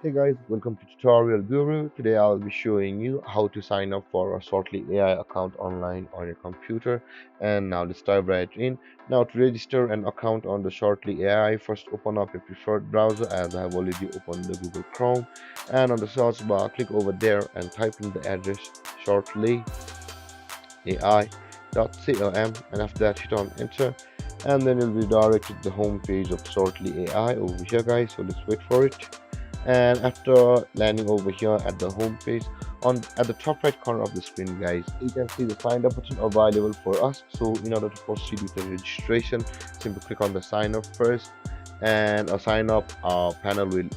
Hey guys, welcome to Tutorial Guru. Today I'll be showing you how to sign up for a Shortly AI account online on your computer. And now let's dive right in. Now to register an account on the Shortly AI, first open up your preferred browser as I have already opened the Google Chrome. And on the search bar, click over there and type in the address shortlyai.com, and after that hit on enter, and then you'll be directed to the home page of Shortly AI over here guys. So let's wait for it. And after landing over here at the home page, on at the top right corner of the screen guys, you can see the sign up button available for us. So in order to proceed with the registration, simply click on the sign up first, and a sign up panel will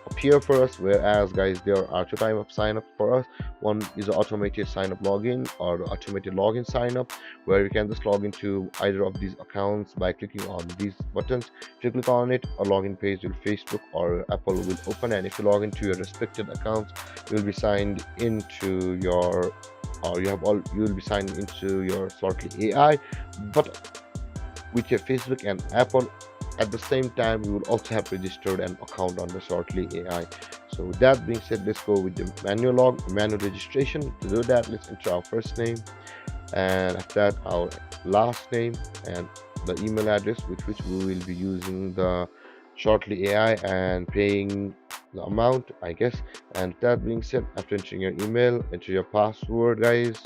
appear for us, whereas guys there are two types of sign up for us. One is the automated sign up login or the automated login sign up, where you can just log into either of these accounts by clicking on these buttons. If you click on it, a login page will Facebook or Apple will open, and if you log into your respected accounts, you'll be signed into your or you will be signed into your Smartly AI. But with your Facebook and Apple, at the same time you will also have registered an account on the Shortly AI. So with that being said, let's go with the manual registration. To do that, let's enter our first name, and after that our last name and the email address with which we will be using the Shortly AI and paying the amount, I guess. And that being said, after entering your email, enter your password guys,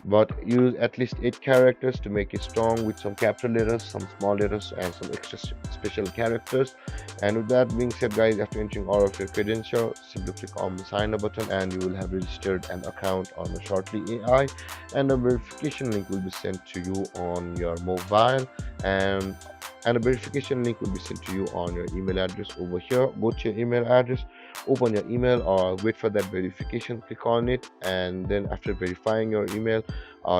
but use at least 8 characters to make it strong, with some capital letters, some small letters, and some extra special characters. And with that being said guys, after entering all of your credentials, simply click on the sign up button and you will have registered an account on the Shortly AI, and a verification link will be sent to you on your mobile, and a verification link will be sent to you on your email address over here. Go to your email address, open your email, or wait for that verification, click on it, and then after verifying your email,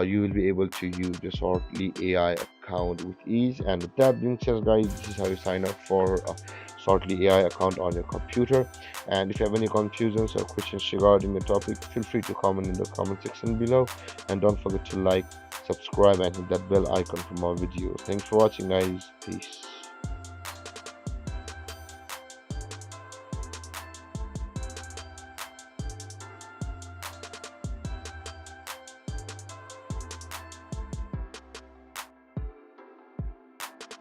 you will be able to use your Shortly AI account with ease. And with that being said guys, this is how you sign up for a Shortly AI account on your computer. And if you have any confusions or questions regarding the topic, feel free to comment in the comment section below, and don't forget to like, subscribe, and hit that bell icon for more videos. Thanks for watching guys. Peace.